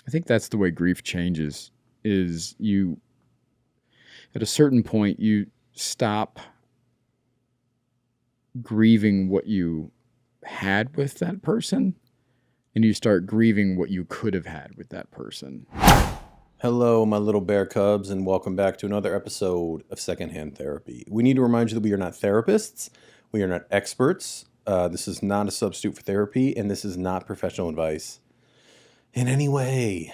I think that's the way grief changes. Is you at a certain point you stop grieving what you had with that person, and you start grieving what you could have had with that person. Hello, my little bear cubs, and welcome back to another episode of Secondhand Therapy. We need to remind you that we are not therapists. We are not experts. This is not a substitute for therapy, and this is not professional advice in any way.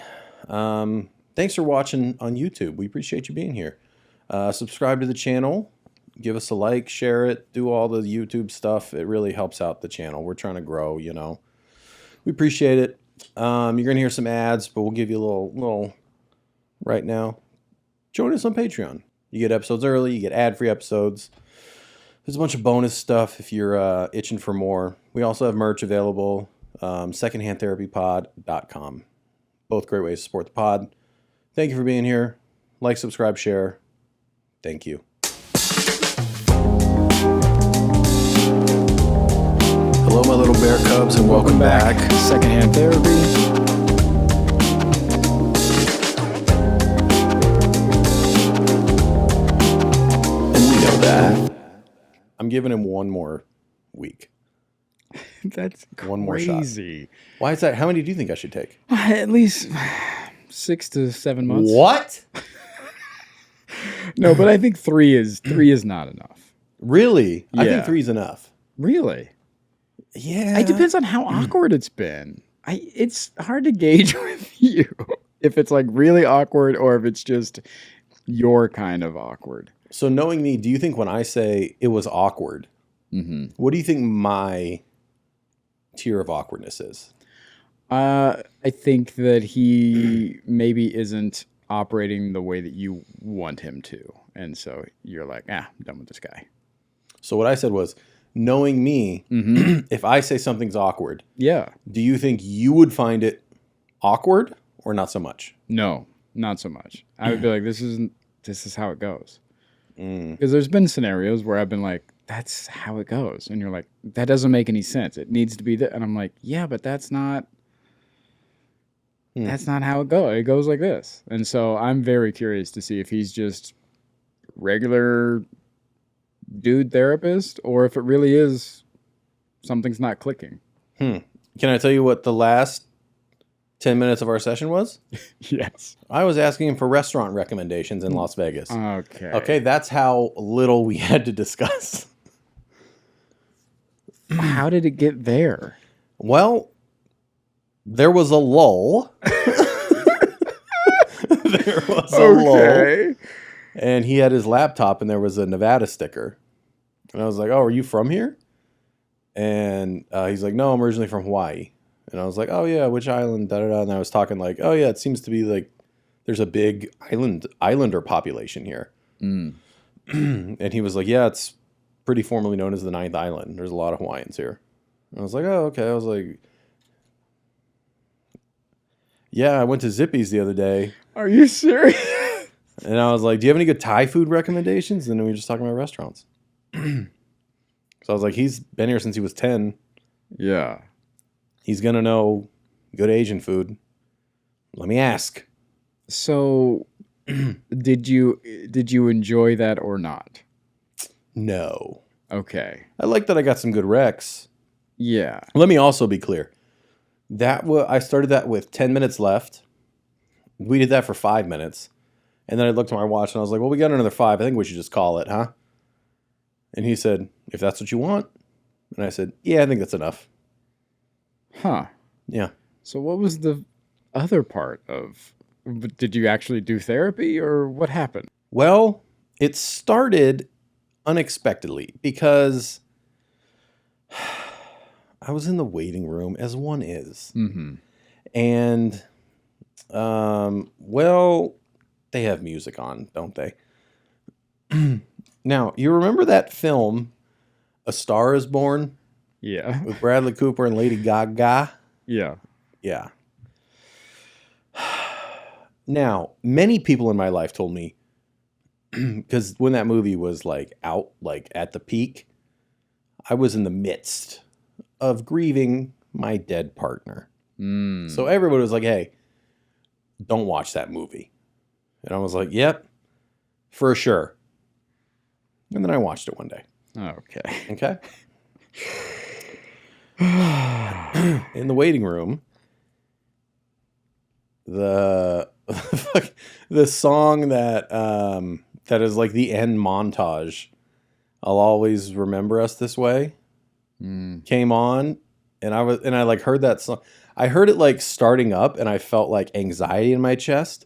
Thanks for watching on YouTube. We appreciate you being here. Subscribe to the channel. Give us a like, share it, do all the YouTube stuff. It really helps out the channel. We're trying to grow, you know. We appreciate it. You're going to hear some ads, but we'll give you a little right now. Join us on Patreon. You get episodes early. You get ad-free episodes. There's a bunch of bonus stuff if you're itching for more. We also have merch available. Secondhandtherapypod.com. Both great ways to support the pod. Thank you for being here. Like, subscribe, share. Thank you. Hello, my little bear cubs, and welcome back. Secondhand Therapy. And we know that. I'm giving him one more week. That's crazy. One more shot. Why is that? How many do you think I should take? At least 6 to 7 months. What? No, but I think three is not enough. Really? I Yeah. think 3 is enough. Really? Yeah. It depends on how awkward it's been. It's hard to gauge with you if it's like really awkward or if it's just your kind of awkward. So knowing me, do you think when I say it was awkward, what do you think my tier of awkwardness is? I think that he maybe isn't operating the way that you want him to. And so you're like, I'm done with this guy. So what I said was, knowing me, if I say something's awkward, Yeah. do you think you would find it awkward or not so much? No, not so much. I would be like, this is how it goes. Because there's been scenarios where I've been like, that's how it goes. And you're like, that doesn't make any sense. It needs to be that. And I'm like, yeah, but that's not how it goes. It goes like this. And so I'm very curious to see if he's just regular dude therapist or if it really is something's not clicking. Can I tell you what the last 10 minutes of our session was? Yes. I was asking him for restaurant recommendations in Las Vegas. Okay. Okay, that's how little we had to discuss. How did it get there? Well, there was a lull. There was a lull. And he had his laptop and there was a Nevada sticker. And I was like, oh, are you from here? And he's like, no, I'm originally from Hawaii. And I was like, oh, yeah, which island? Da, da, da. And I was talking like, oh, yeah, it seems to be like there's a big islander population here. And he was like, yeah, it's pretty formally known as the 9th island. There's a lot of Hawaiians here. And I was like, oh, okay. I was like, yeah, I went to Zippy's the other day. Are you serious? And I was like, do you have any good Thai food recommendations? And then we were just talking about restaurants. So I was like, he's been here since he was 10. Yeah. He's going to know good Asian food. Let me ask. So did you enjoy that or not? No. Okay. I like that I got some good recs. Yeah. Let me also be clear. I started that with 10 minutes left. We did that for 5 minutes. And then I looked at my watch and I was like, well, we got another 5. I think we should just call it, huh? And he said, if that's what you want. And I said, yeah, I think that's enough. Huh. Yeah. So what was the other part of, did you actually do therapy or what happened? Well, it started unexpectedly because I was in the waiting room, as one is. And, well, they have music on, don't they? Now, you remember that film, A Star is Born? Yeah. With Bradley Cooper and Lady Gaga? Yeah. Yeah. Now, many people in my life told me, because when that movie was like out, like at the peak, I was in the midst of grieving my dead partner. So everybody was like, hey, don't watch that movie. And I was like, yep, for sure. And then I watched it one day. Okay. In the waiting room, the song that that is like the end montage, I'll always remember us this way, came on, and I like heard that song. I heard it like starting up, and I felt like anxiety in my chest,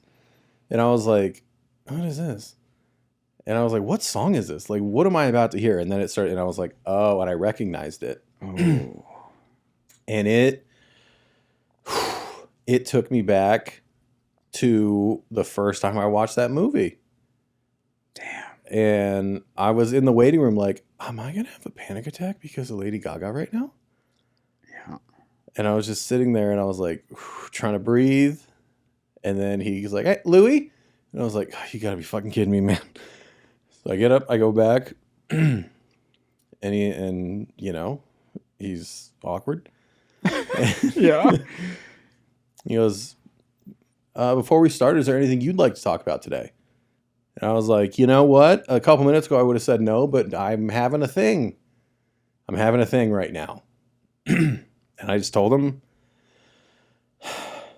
and I was like, what is this? And I was like, what song is this? Like, what am I about to hear? And then it started, and I was like, oh, and I recognized it. Oh. And it took me back to the first time I watched that movie. Damn. And I was in the waiting room like, am I going to have a panic attack because of Lady Gaga right now? Yeah. And I was just sitting there, and I was like, trying to breathe. And then he's like, hey, Louie. And I was like, oh, you got to be fucking kidding me, man. So I get up, I go back, and he's awkward. Yeah. He goes, before we start, is there anything you'd like to talk about today? And I was like, you know what? A couple minutes ago, I would have said no, but I'm having a thing. I'm having a thing right now. And I just told him,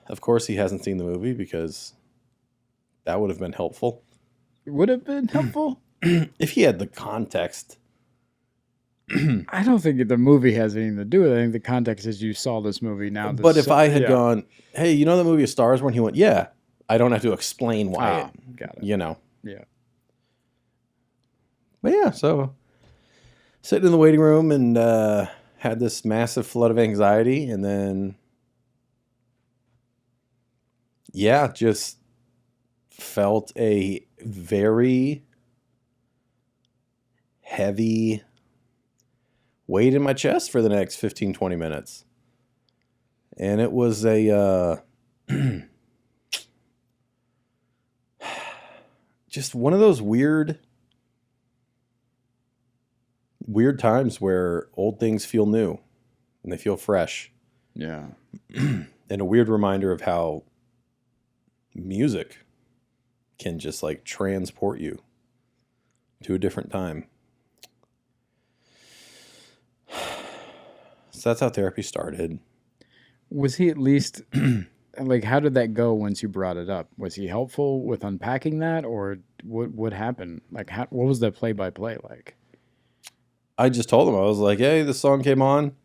of course, he hasn't seen the movie because that would have been helpful. Would have been helpful? If he had the context. I don't think the movie has anything to do with it. I think the context is you saw this movie now. But if I had gone, hey, you know the movie A Star Is Born? He went, yeah. I don't have to explain why got it. Yeah. But yeah, so sitting in the waiting room and had this massive flood of anxiety. And then, yeah, just felt a very heavy weight in my chest for the next 15, 20 minutes. And it was a just one of those weird times where old things feel new and they feel fresh. Yeah. And a weird reminder of how music can just like transport you to a different time. So that's how therapy started. Was he at least, like, how did that go once you brought it up? Was he helpful with unpacking that, or what happened? Like, what was the play-by-play like? I just told him, I was like, hey, this song came on.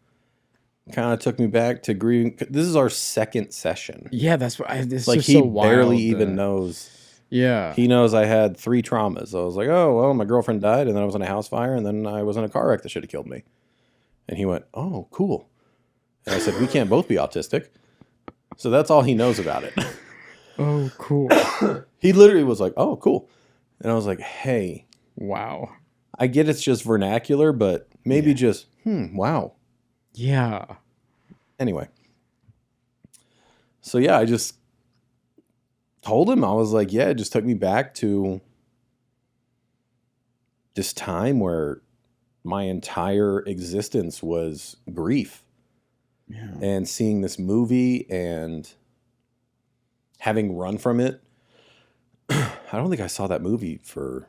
Kind of took me back to grieving. This is our second session. Yeah, that's what this like is he so wild, barely even knows. Yeah. He knows I had 3 traumas. I was like, oh, well, my girlfriend died, and then I was in a house fire, and then I was in a car wreck that should have killed me. And he went, oh, cool. And I said, we can't both be autistic. So that's all he knows about it. Oh, cool. He literally was like, oh, cool. And I was like, hey. Wow. I get it's just vernacular, but maybe just, wow. Yeah. Anyway. So, yeah, I just told him, I was like, yeah, it just took me back to this time where my entire existence was grief. Yeah. And seeing this movie and having run from it. I don't think I saw that movie for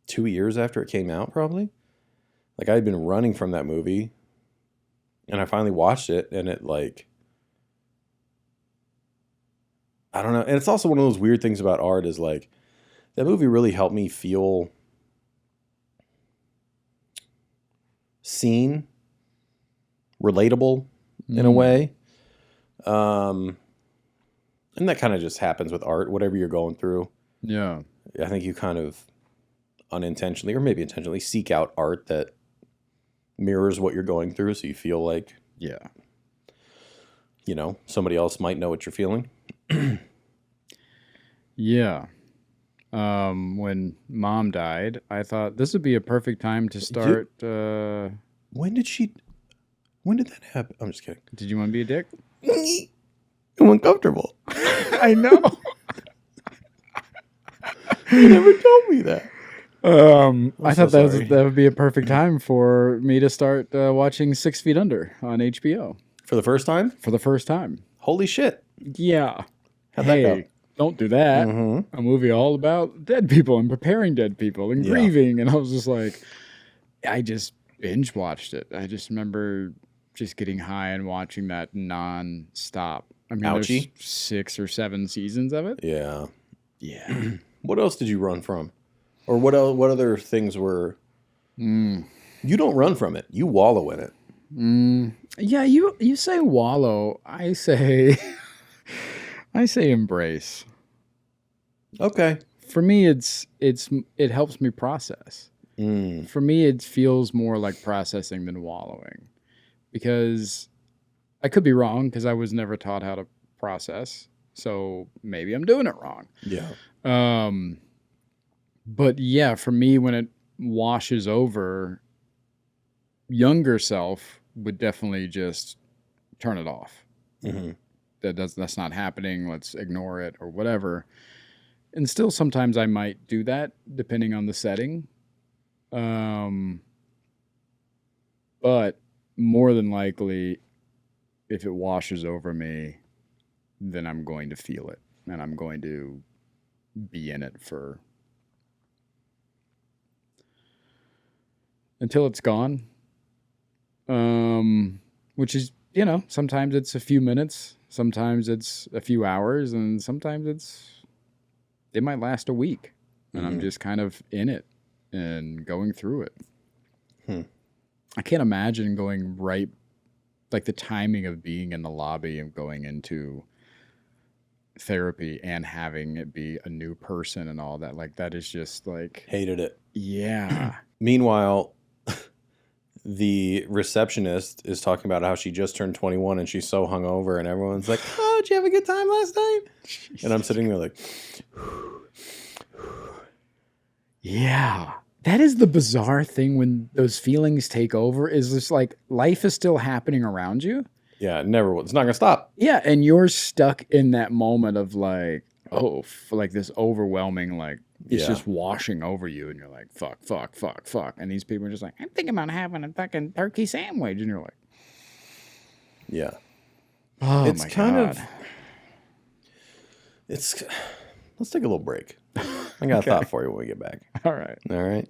2 years after it came out, probably. Like, I had been running from that movie. And I finally watched it, and it, like, I don't know. And it's also one of those weird things about art is, like, that movie really helped me feel seen, relatable in a way. And that kind of just happens with art, whatever you're going through. Yeah. I think you kind of unintentionally or maybe intentionally seek out art that mirrors what you're going through. So you feel like, somebody else might know what you're feeling. Yeah. When Mom died, I thought this would be a perfect time to start. When did that happen? I'm just kidding. Did you want to be a dick? I'm uncomfortable. I know. You never told me that. I thought that would be a perfect time for me to start watching 6 Feet Under on HBO. For the first time? For the first time. Holy shit. Yeah. How'd that go? Hey, don't do that. Mm-hmm. A movie all about dead people and preparing dead people and Yeah. grieving. And I was just like, I just binge watched it. I just remember just getting high and watching that non-stop. I mean, Ouchie. there's 6 or 7 seasons of it. Yeah. Yeah. What else did you run from? Or what else, what other things were... You don't run from it. You wallow in it. Yeah, you say wallow. I say I say embrace. Okay. For me, it helps me process. For me, it feels more like processing than wallowing, because I could be wrong because I was never taught how to process. So maybe I'm doing it wrong. Yeah. But yeah, for me, when it washes over, younger self would definitely just turn it off. Mm-hmm. That's not happening. Let's ignore it or whatever. And still, sometimes I might do that depending on the setting. But more than likely, if it washes over me, then I'm going to feel it, and I'm going to be in it for until it's gone. Which is, sometimes it's a few minutes, sometimes it's a few hours, and sometimes it might last a week, and I'm just kind of in it and going through it. I can't imagine going right, like the timing of being in the lobby and going into therapy and having it be a new person and all that. Like, that is just like... Hated it. Yeah. Meanwhile, the receptionist is talking about how she just turned 21 and she's so hungover, and everyone's like, "Oh, did you have a good time last night?" Jesus. And I'm sitting there like, yeah. That is the bizarre thing when those feelings take over, is just like life is still happening around you. yeah, it never will. It's not going to stop. Yeah. And you're stuck in that moment of like, like this overwhelming, like it's just washing over you. And you're like, fuck, fuck, fuck, fuck. And these people are just like, I'm thinking about having a fucking turkey sandwich. And you're like, yeah. oh, It's my kind God. of, let's take a little break. I got a thought for you when we get back. All right. All right.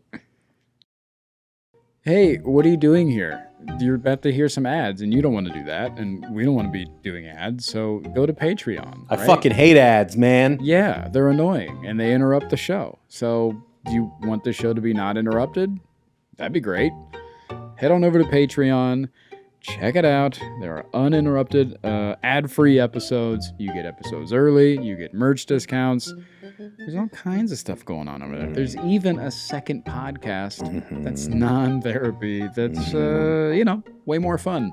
Hey, what are you doing here? You're about to hear some ads, and you don't want to do that, and we don't want to be doing ads, so go to Patreon. I fucking hate ads, man. Yeah, they're annoying, and they interrupt the show. So, do you want the show to be not interrupted? That'd be great. Head on over to Patreon. Check it out. There are uninterrupted, ad-free episodes. You get episodes early. You get merch discounts. There's all kinds of stuff going on over there. There's even a second podcast that's non-therapy. That's, way more fun.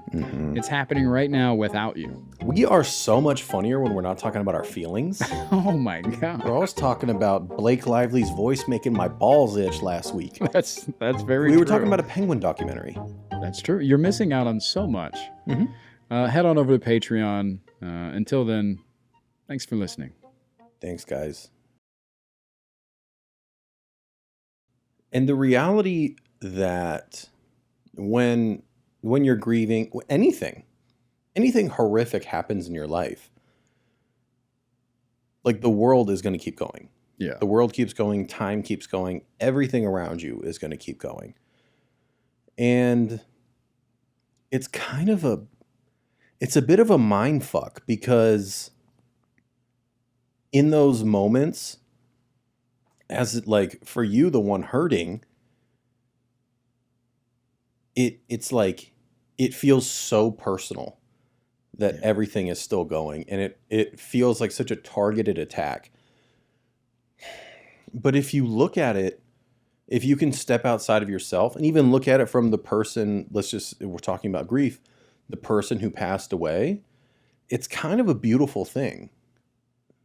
It's happening right now without you. We are so much funnier when we're not talking about our feelings. Oh my God. We're always talking about Blake Lively's voice making my balls itch last week. That's very We true. were talking about a penguin documentary. That's true. You're missing out on so much. Head on over to Patreon. Until then, thanks for listening. Thanks, guys. And the reality that when you're grieving, anything horrific happens in your life, like the world is going to keep going. Yeah. The world keeps going. Time keeps going. Everything around you is going to keep going. And it's kind of it's a bit of a mind fuck, because in those moments, as it, like, for you, the one hurting, it's like it feels so personal that everything is still going, and it feels like such a targeted attack. But if you look at it, if you can step outside of yourself and even look at it from the person, we're talking about grief, the person who passed away, it's kind of a beautiful thing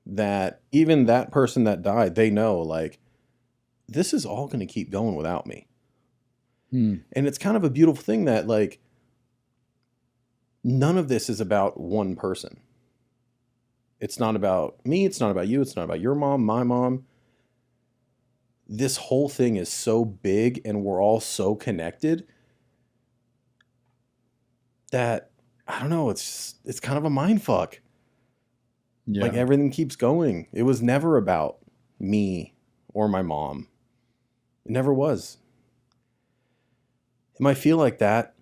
that even that person that died, they know, like, this is all going to keep going without me. And it's kind of a beautiful thing that, like, none of this is about one person. It's not about me. It's not about you. It's not about your mom, my mom. This whole thing is so big, and we're all so connected that, I don't know, it's kind of a mind fuck. Yeah. Like everything keeps going. It was never about me or my mom. It never was. It might feel like that,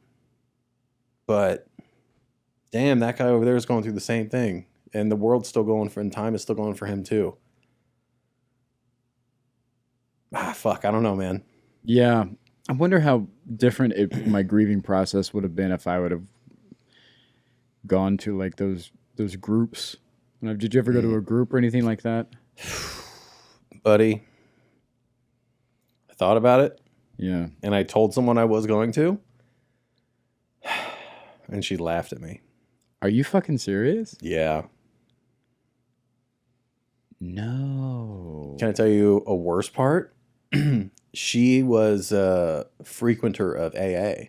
but damn, that guy over there is going through the same thing. And the world's still going for, and time is still going for him too. Fuck, I don't know, man. Yeah. I wonder how different my grieving process would have been if I would have gone to like those groups. Did you ever go to a group or anything like that? Buddy, I thought about it. Yeah. And I told someone I was going to. And she laughed at me. Are you fucking serious? Yeah. No. Can I tell you a worse part? She was a frequenter of AA.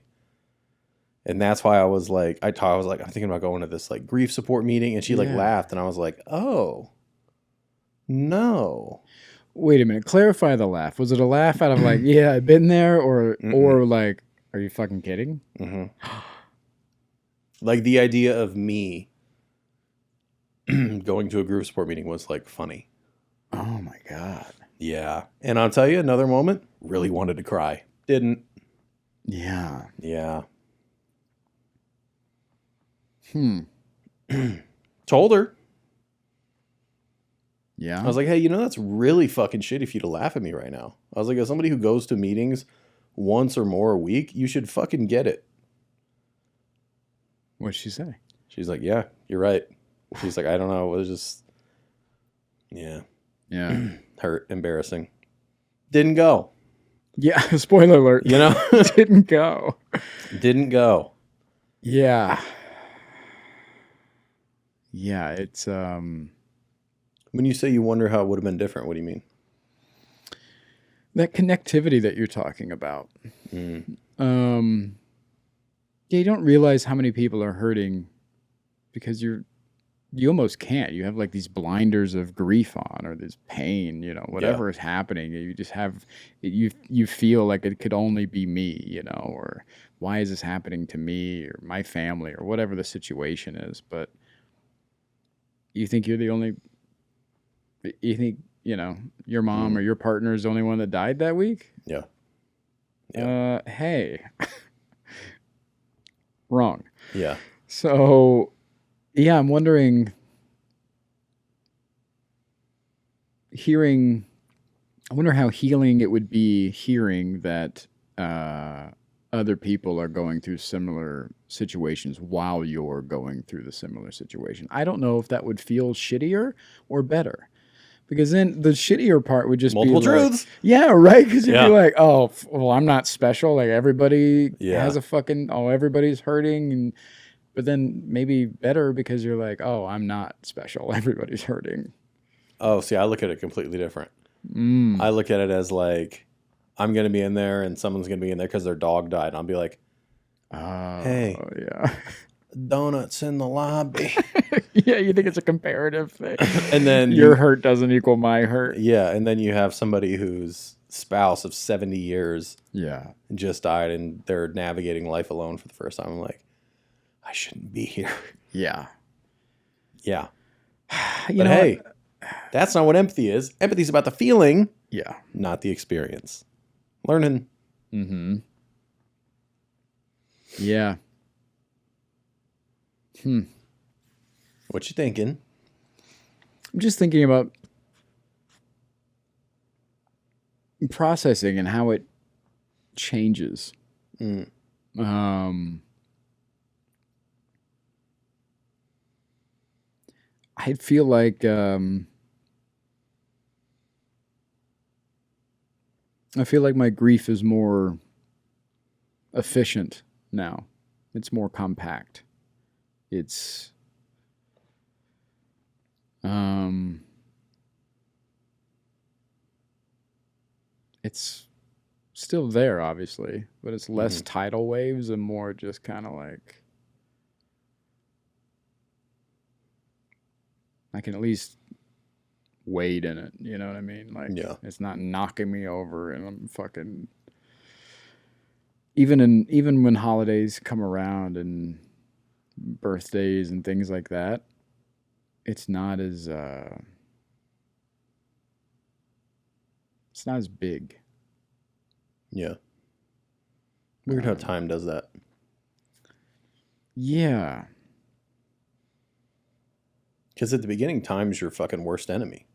And that's why I was like, I'm thinking about going to this like grief support meeting. And she like laughed. And I was like, oh, no. Wait a minute. Clarify the laugh. Was it a laugh out of like, yeah, I've been there, or like, are you fucking kidding? Mm-hmm. Like the idea of me going to a group support meeting was like funny. Oh my God. Yeah. And I'll tell you another moment, really wanted to cry. Didn't. Yeah. Yeah. Told her. Yeah. I was like, hey, that's really fucking shitty for you to laugh at me right now. I was like, as somebody who goes to meetings once or more a week, you should fucking get it. What'd she say? She's like, yeah, you're right. She's like, I don't know. It was just, yeah. Yeah. Hurt, embarrassing. Didn't go. Yeah. Spoiler alert. Didn't go. Didn't go. Yeah. Yeah. It's, when you say you wonder how it would have been different, what do you mean? That connectivity that you're talking about. Yeah, you don't realize how many people are hurting because you almost can't. You have like these blinders of grief on, or this pain, whatever is happening. You just have, you feel like it could only be me, or why is this happening to me or my family or whatever the situation is. But you think you're the only, you think, your mom or your partner is the only one that died that week? Yeah. Hey. Wrong. Yeah. So, yeah, I'm wondering, I wonder how healing it would be hearing that other people are going through similar situations while you're going through the similar situation. I don't know if that would feel shittier or better. Because then the shittier part would just multiple be like, truths. Yeah, right. Because you'd be like, oh, well, I'm not special. Like everybody has a fucking, everybody's hurting. But then maybe better because you're like, oh, I'm not special. Everybody's hurting. Oh, see, I look at it completely different. I look at it as like, I'm going to be in there and someone's going to be in there because their dog died. And I'll be like, hey, yeah. Donuts in the lobby. Yeah, you think it's a comparative thing. And then your hurt doesn't equal my hurt. Yeah, and then you have somebody whose spouse of 70 years just died and they're navigating life alone for the first time. I'm like, I shouldn't be here. Yeah. Yeah. But hey, that's not what empathy is. Empathy is about the feeling, not the experience. Learning. Mm-hmm. Yeah. What you thinking? I'm just thinking about processing and how it changes. I feel like my grief is more efficient now. It's more compact. It's it's still there, obviously, but it's less tidal waves and more just kind of like I can at least wade in it. You know what I mean? Like, it's not knocking me over, and I'm fucking. Even when holidays come around and birthdays and things like that, it's not as big. Yeah. Weird how time does that. Yeah. Because at the beginning, time's your fucking worst enemy.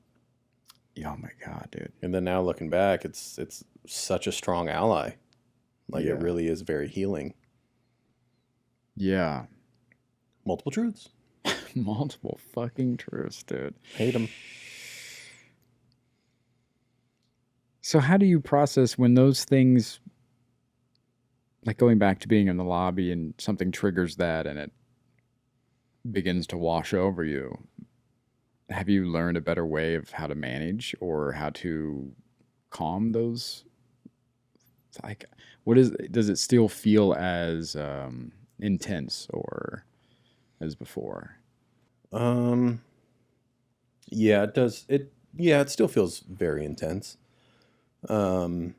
Oh my God, dude. And then now looking back, it's such a strong ally. Like it really is very healing. Yeah. Multiple truths. Multiple fucking truths, dude. Hate them. So how do you process when those things, like going back to being in the lobby and something triggers that and it begins to wash over you? Have you learned a better way of how to manage or how to calm those? Like, does it still feel as intense or as before? Yeah, it does. It still feels very intense. But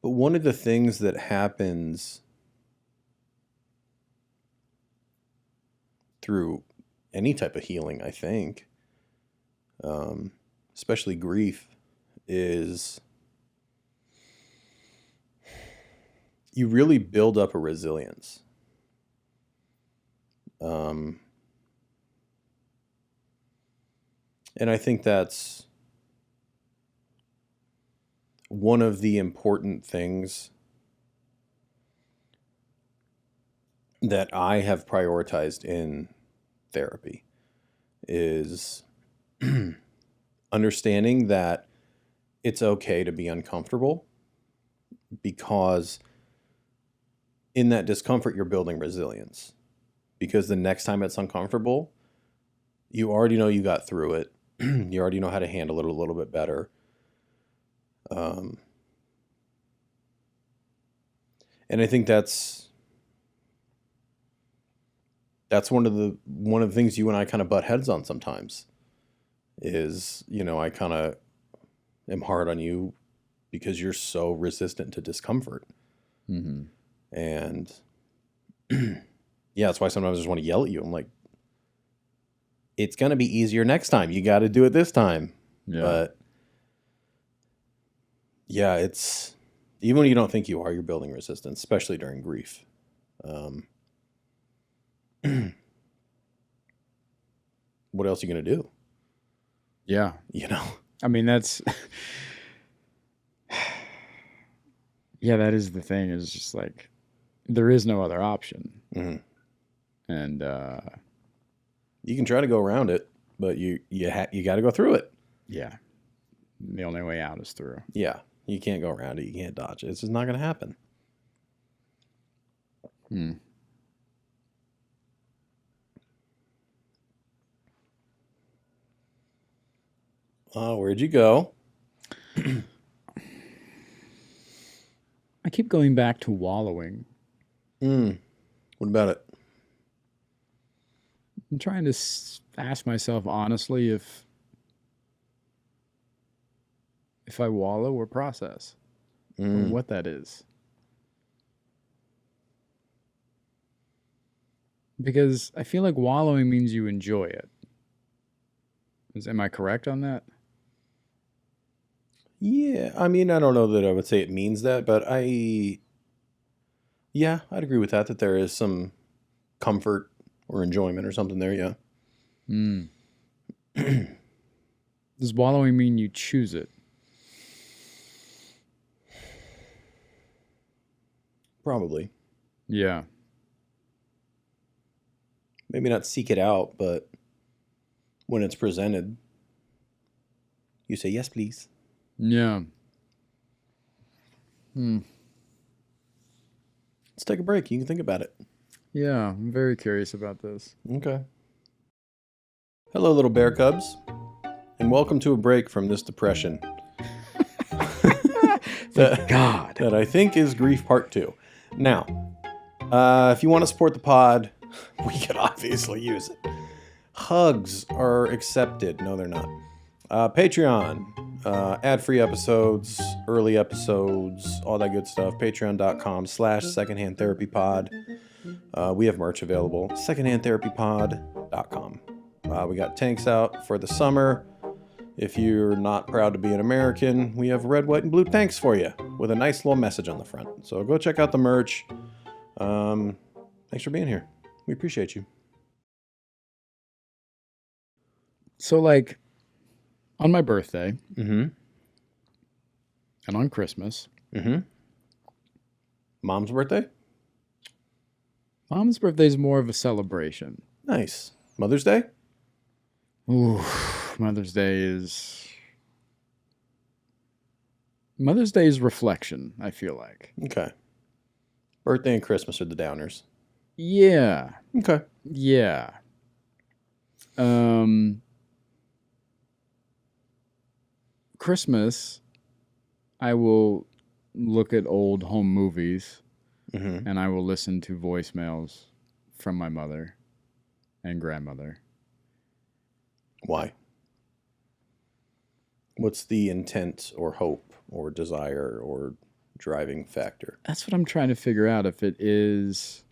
one of the things that happens through any type of healing, I think, especially grief, is you really build up a resilience. And I think that's one of the important things that I have prioritized in therapy is understanding that it's okay to be uncomfortable, because in that discomfort, you're building resilience. Because the next time it's uncomfortable, you already know you got through it. You already know how to handle it a little bit better. And I think that's one of the things you and I kind of butt heads on sometimes is, I kind of am hard on you because you're so resistant to discomfort. Mm-hmm. And yeah, that's why sometimes I just want to yell at you. I'm like, it's going to be easier next time. You got to do it this time. Yeah. But yeah, it's, even when you don't think you are, you're building resistance, especially during grief. What else are you going to do? Yeah. I mean, that's, yeah, that is the thing, is just like, there is no other option. Mm-hmm. And you can try to go around it, but you got to go through it. Yeah. The only way out is through. Yeah. You can't go around it. You can't dodge it. It's just not going to happen. Where'd you go? I keep going back to wallowing. What about it? I'm trying to ask myself honestly if I wallow or process, or what that is. Because I feel like wallowing means you enjoy it. Am I correct on that? Yeah, I mean, I don't know that I would say it means that, but I'd agree with that there is some comfort or enjoyment or something there, yeah. Does wallowing mean you choose it? Probably. Yeah. Maybe not seek it out, but when it's presented, you say, yes, please. Yeah. Let's take a break. You can think about it. Yeah, I'm very curious about this. Okay. Hello, little bear cubs, and welcome to a break from this depression. Thank God. That I think is Grief Part 2. Now, if you want to support the pod, we could obviously use it. Hugs are accepted. No, they're not. Patreon, ad-free episodes, early episodes, all that good stuff. Patreon.com/secondhandtherapypod. We have merch available, secondhandtherapypod.com. We got tanks out for the summer. If you're not proud to be an American, we have red, white, and blue tanks for you with a nice little message on the front. So go check out the merch. Thanks for being here. We appreciate you. So, like, on my birthday Mm-hmm. and on Christmas, Mm-hmm. Mom's birthday? Mom's birthday is more of a celebration. Nice. Mother's Day? Ooh, Mother's Day is reflection, I feel like. Okay. Birthday and Christmas are the downers. Yeah. Okay. Yeah. Christmas, I will look at old home movies Mm-hmm. and I will listen to voicemails from my mother and grandmother. Why? What's the intent or hope or desire or driving factor? That's what I'm trying to figure out, if it is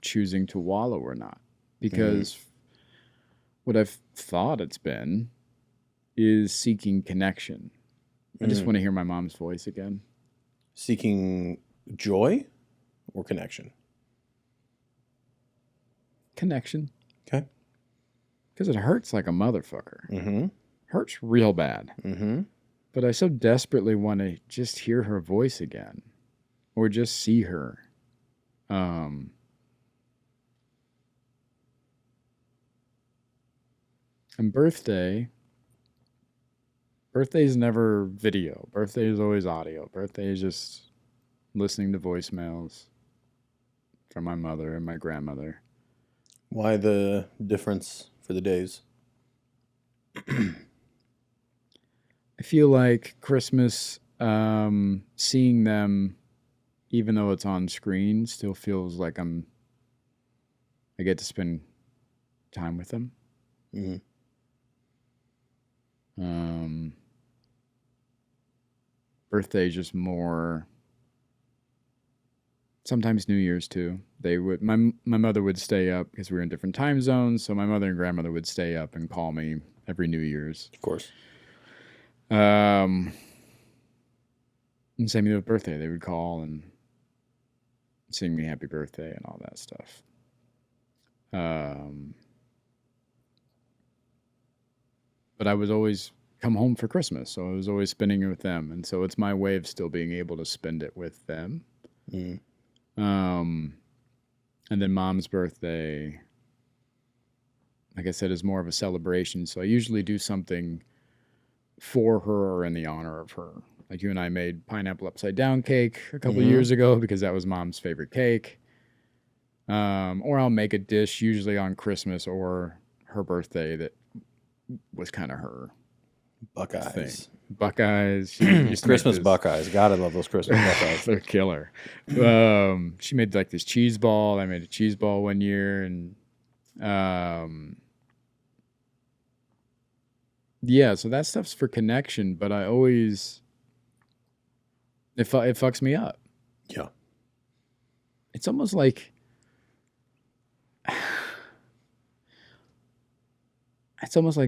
choosing to wallow or not. Because what I've thought it's been is seeking connection. I just want to hear my mom's voice again. Seeking joy or connection? Connection. Okay. Because it hurts like a motherfucker. Mm-hmm. Hurts real bad. Mm-hmm. But I so desperately want to just hear her voice again. Or just see her. And birthday is never video. Birthday is always audio. Birthday is just listening to voicemails from my mother and my grandmother. Why the difference for the days? I feel like Christmas, seeing them, even though it's on screen, still feels like I get to spend time with them. Mm-hmm. Birthday is just more. Sometimes New Year's too. My mother would stay up because we were in different time zones. So my mother and grandmother would stay up and call me every New Year's. Of course. And same with birthday. They would call and sing me happy birthday and all that stuff. But I was always come home for Christmas, so I was always spending it with them, and so it's my way of still being able to spend it with them. Mm. And then Mom's birthday, like I said, is more of a celebration. So I usually do something for her or in the honor of her. Like you and I made pineapple upside down cake a couple of years ago because that was Mom's favorite cake. Or I'll make a dish usually on Christmas or her birthday that was kind of her Buckeyes. thing. Buckeyes. She used to Christmas make this- Buckeyes. Gotta love those Christmas Buckeyes. They're killer. She made like this cheese ball. I made a cheese ball one year, and yeah. So that stuff's for connection, but I always it fucks me up. Yeah. It's almost like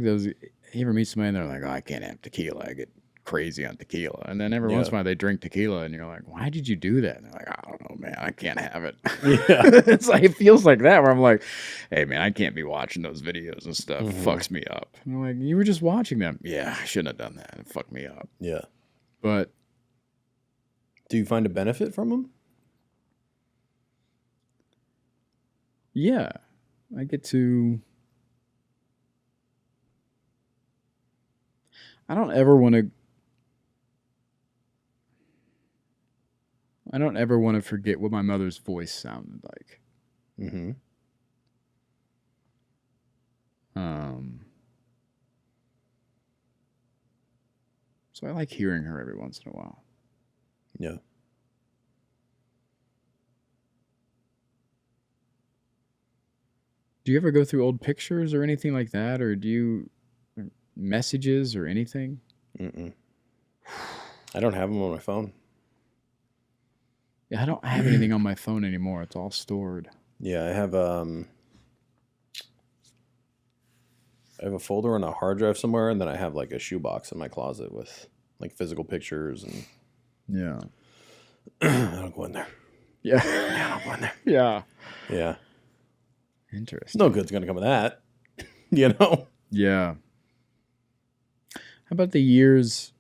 those. You ever meet somebody and they're like, "Oh, I can't have tequila. I get crazy on tequila." And then every once in a while they drink tequila, and you're like, "Why did you do that?" And they're like, "I don't know, man. I can't have it." Yeah. It's like it feels like that where I'm like, "Hey, man, I can't be watching those videos and stuff. It fucks me up." And I'm like, "You were just watching them." Yeah, I shouldn't have done that. It fucked me up. Yeah. But Do you find a benefit from them? yeah, I get to. I don't ever want to forget what my mother's voice sounded like. Mm-hmm. So I like hearing her every once in a while. Yeah. Do you ever go through old pictures or anything like that, or do you messages or anything? Mm-mm. I don't have them on my phone. Yeah, I don't have anything on my phone anymore. It's all stored. Yeah, I have a folder on a hard drive somewhere, and then I have like a shoebox in my closet with like physical pictures, and Yeah. I don't go in there. Yeah. Yeah, I don't go in there. Yeah. Yeah. Interesting. No good's gonna come of that. You know? Yeah. How about the years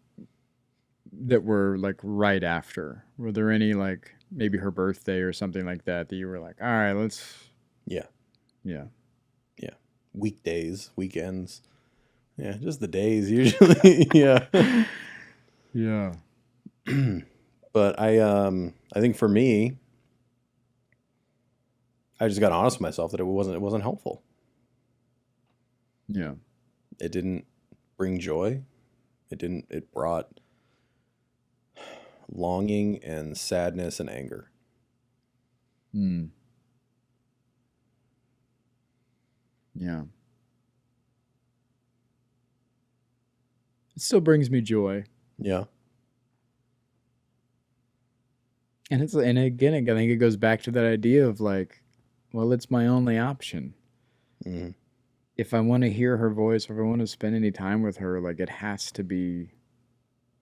that were like right after? Were there any like maybe her birthday or something like that that you were like, all right, let's. Yeah. Yeah. Yeah. Weekdays, weekends. Yeah, just the days usually. Yeah. Yeah. But I think for me, I just got honest with myself that it wasn't helpful. Yeah. It didn't bring joy. It brought longing and sadness and anger. Hmm. Yeah. It still brings me joy. Yeah. And again, I think it goes back to that idea of like, well, it's my only option. Mm-hmm. If I want to hear her voice, or if I want to spend any time with her, like it has to be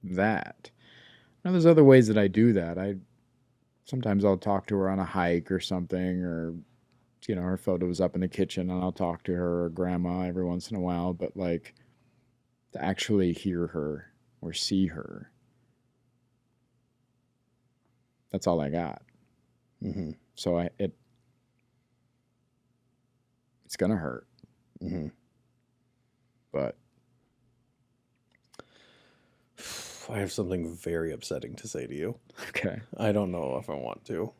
that. Now, there's other ways that I do that. Sometimes I'll talk to her on a hike or something, or her photo's up in the kitchen, and I'll talk to her or grandma every once in a while. But like to actually hear her or see her, that's all I got. Mm-hmm. So it's gonna hurt. Mm-hmm. But I have something very upsetting to say to you. okay, I don't know if I want to.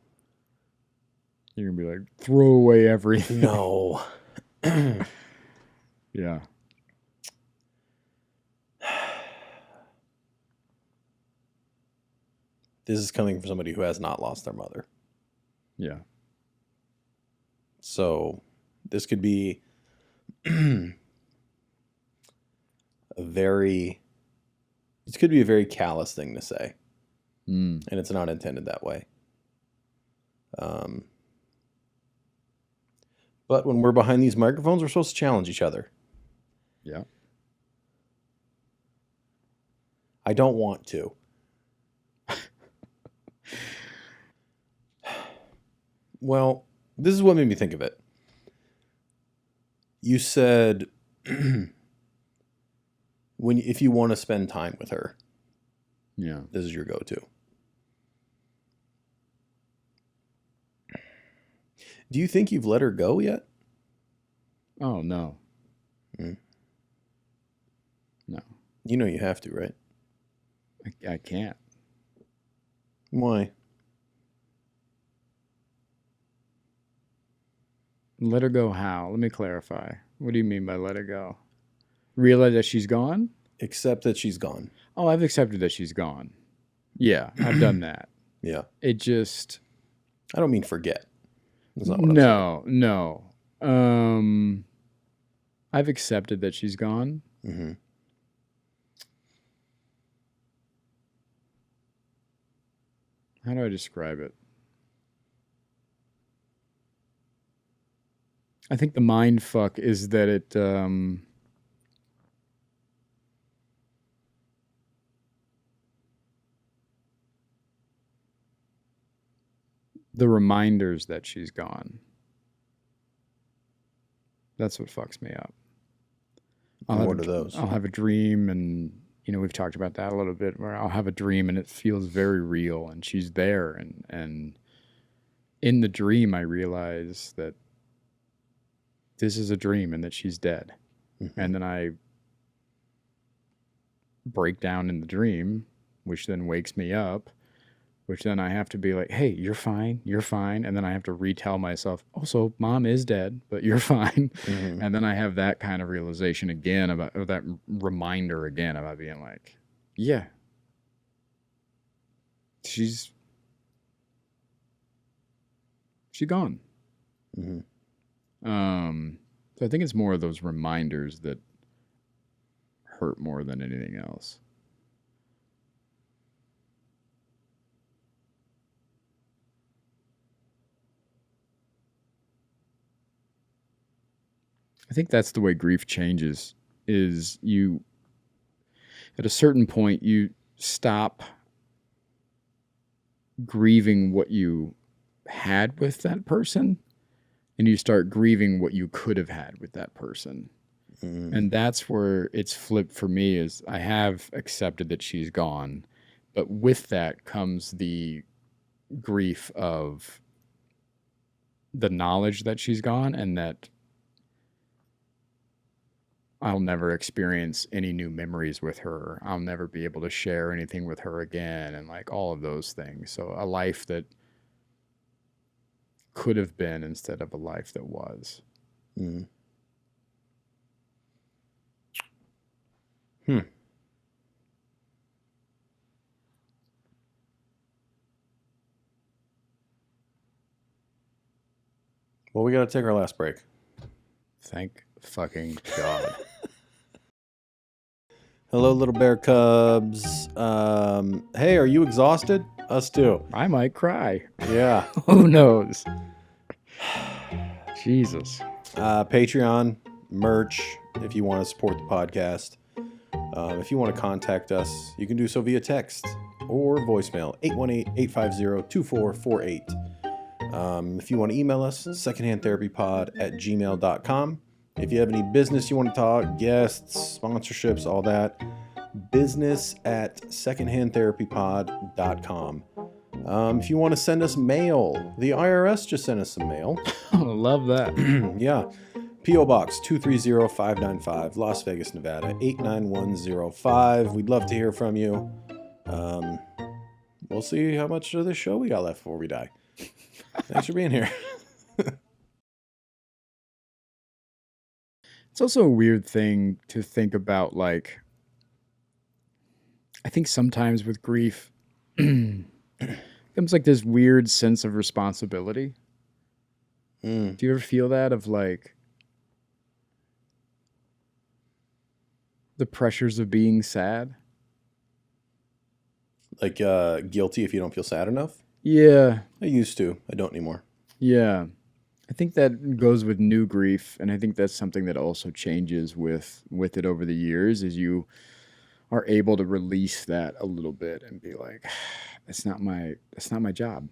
you're gonna be like, throw away everything. No. Yeah. This is coming from somebody who has not lost their mother. Yeah. So this could be a very callous thing to say. Mm. And it's not intended that way. But when we're behind these microphones, we're supposed to challenge each other. Yeah. I don't want to. Well, this is what made me think of it. You said if you want to spend time with her, Yeah. this is your go-to. Do you think you've let her go yet? Oh no. Mm. No. You know you have to, right? I can't. Why? Let her go how? Let me clarify. What do you mean by let her go? Realize that she's gone? Accept that she's gone. Oh, I've accepted that she's gone. Yeah, I've done that. Yeah. It just... I don't mean forget. That's not what I'm saying. No. I've accepted that she's gone. Mm-hmm. How do I describe it? I think the mind fuck is that it... the reminders that she's gone. That's what fucks me up. What are those? I'll have a dream, and we've talked about that a little bit, where I'll have a dream and it feels very real, and she's there, and in the dream I realize that this is a dream and that she's dead. Mm-hmm. And then I break down in the dream, which then wakes me up, which then I have to be like, hey, you're fine. And then I have to retell myself, oh, so mom is dead, but you're fine. Mm-hmm. And then I have that kind of realization again or that reminder again about being like, yeah, she's gone. Mm-hmm. So I think it's more of those reminders that hurt more than anything else. I think that's the way grief changes, is you, at a certain point, you stop grieving what you had with that person and you start grieving what you could have had with that person. And that's where it's flipped for me, is I have accepted that she's gone, but with that comes the grief of the knowledge that she's gone and that I'll never experience any new memories with her. I'll never be able to share anything with her again, and like all of those things. So a life that could have been instead of a life that was. Hmm. Well, we got to take our last break. Thank fucking God. Hello, little bear cubs. Hey, are you exhausted? Us too. I might cry. Yeah. Who knows? Jesus. Patreon, merch, if you want to support the podcast. If you want to contact us, you can do so via text or voicemail, 818-850-2448. If you want to email us, secondhandtherapypod@gmail.com. If you have any business you want to talk, guests, sponsorships, all that, business@secondhandtherapypod.com. If you want to send us mail, the IRS just sent us some mail. I love that. Yeah. P.O. Box 230595, Las Vegas, Nevada, 89105. We'd love to hear from you. We'll see how much of this show we got left before we die. Thanks for being here. It's also a weird thing to think about, like, I think sometimes with grief, it comes like this weird sense of responsibility. Do you ever feel that, of like the pressures of being sad? Like guilty if you don't feel sad enough? Yeah. I used to. I don't anymore. Yeah. I think that goes with new grief, and I think that's something that also changes with it over the years, is you are able to release that a little bit and be like, that's not my job.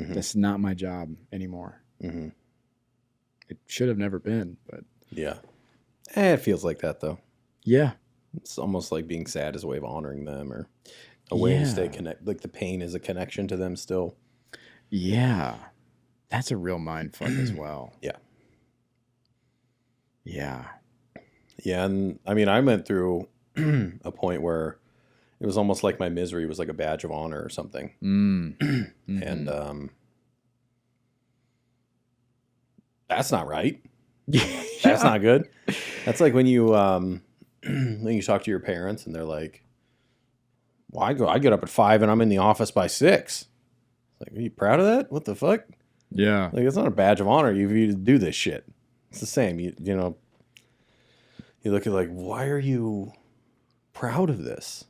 Mm-hmm. That's not my job anymore. Mm-hmm. It should have never been, but Yeah. It feels like that, though. yeah. It's almost like being sad is a way of honoring them, or a way to stay connected. Like the pain is a connection to them still. Yeah. That's a real mind fuck as well. Yeah. Yeah. Yeah, and I mean, I went through a point where it was almost like my misery was like a badge of honor or something. Mm-hmm. And that's not right. Yeah. That's not good. That's like when you talk to your parents and they're like, "Well, I get up at 5 and I'm in the office by 6." Like, are you proud of that? What the fuck? Yeah. Like, it's not a badge of honor. You do this shit. It's the same. You know. You look at like, why are you proud of this?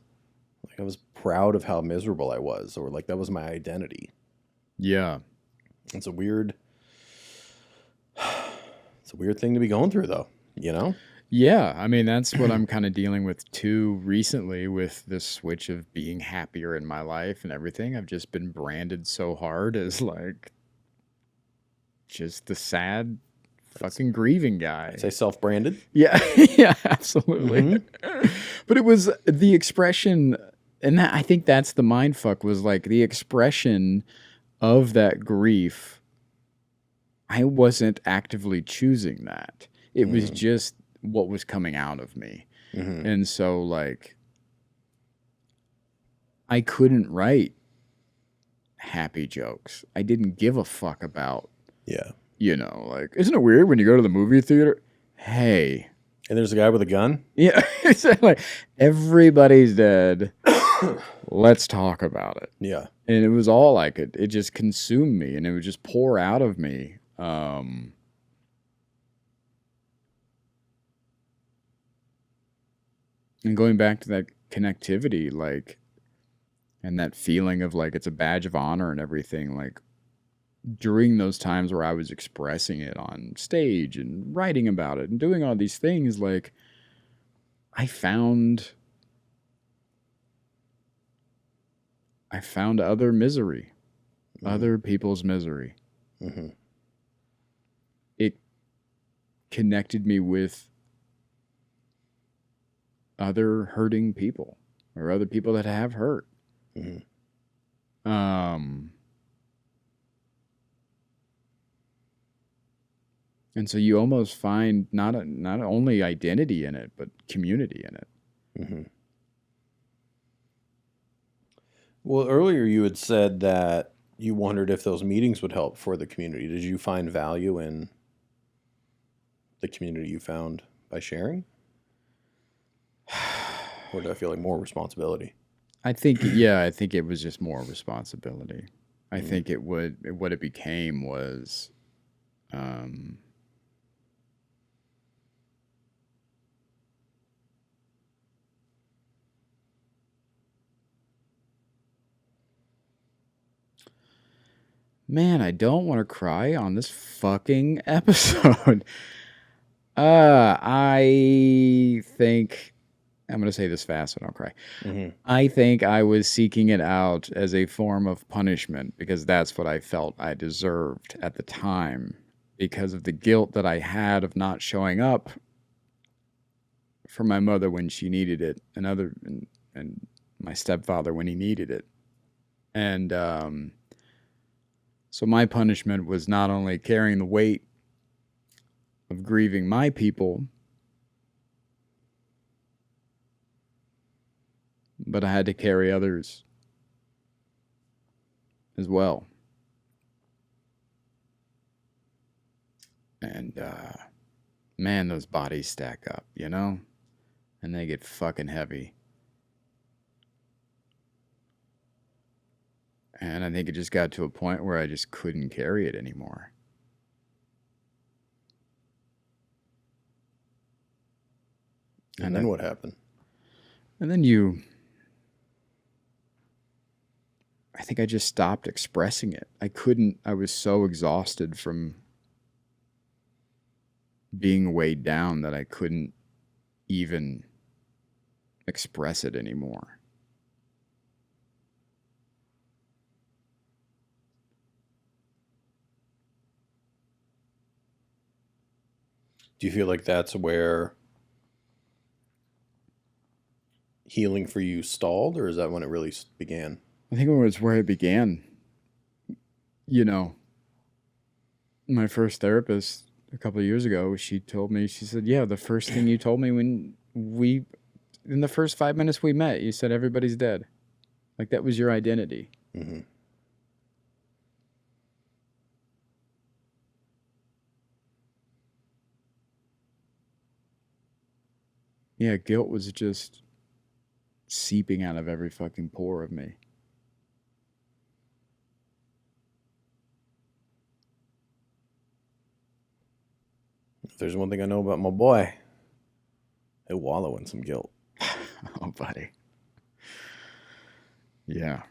Like, I was proud of how miserable I was, or like that was my identity. Yeah. It's a weird thing to be going through, though. You know. Yeah, I mean, that's what I'm kind of dealing with too recently, with this switch of being happier in my life and everything. I've just been branded so hard as like just the sad fucking grieving guy. Say self-branded. Yeah, yeah, absolutely. Mm-hmm. But it was the expression, and that, I think that's the mind fuck, was like the expression of that grief. I wasn't actively choosing that. It was just what was coming out of me. Mm-hmm. And so, like, I couldn't write happy jokes. I didn't give a fuck about, Yeah. you know, like, isn't it weird when you go to the movie theater? Hey. And there's a guy with a gun. Yeah. It's like, everybody's dead. Let's talk about it. Yeah. And it was all like it just consumed me, and it would just pour out of me. And going back to that connectivity, like, and that feeling of like it's a badge of honor and everything, like, during those times where I was expressing it on stage and writing about it and doing all these things, like, I found other misery, other people's misery. It connected me with other hurting people or other people that have hurt. And so you almost find not only identity in it, but community in it. Well, earlier you had said that you wondered if those meetings would help for the community. Did you find value in the community you found by sharing? Or did I feel like more responsibility? I think it was just more responsibility. I think what it became was, man, I don't want to cry on this fucking episode. I think I'm going to say this fast so I don't cry. I think I was seeking it out as a form of punishment because that's what I felt I deserved at the time because of the guilt that I had of not showing up for my mother when she needed it and my stepfather when he needed it. And so my punishment was not only carrying the weight of grieving my people, but I had to carry others as well. And, man, those bodies stack up, you know? And they get fucking heavy. And I think it just got to a point where I just couldn't carry it anymore. And then what happened? And then I think I just stopped expressing it. I was so exhausted from being weighed down that I couldn't even express it anymore. Do you feel like that's where healing for you stalled, or is that when it really began? I think it was where it began. You know, my first therapist a couple of years ago, she said, yeah, the first thing you told me in the first 5 minutes we met, you said everybody's dead. Like that was your identity. Yeah, guilt was just seeping out of every fucking pore of me. If there's one thing I know about my boy, he'll wallow in some guilt. Oh, buddy. Yeah.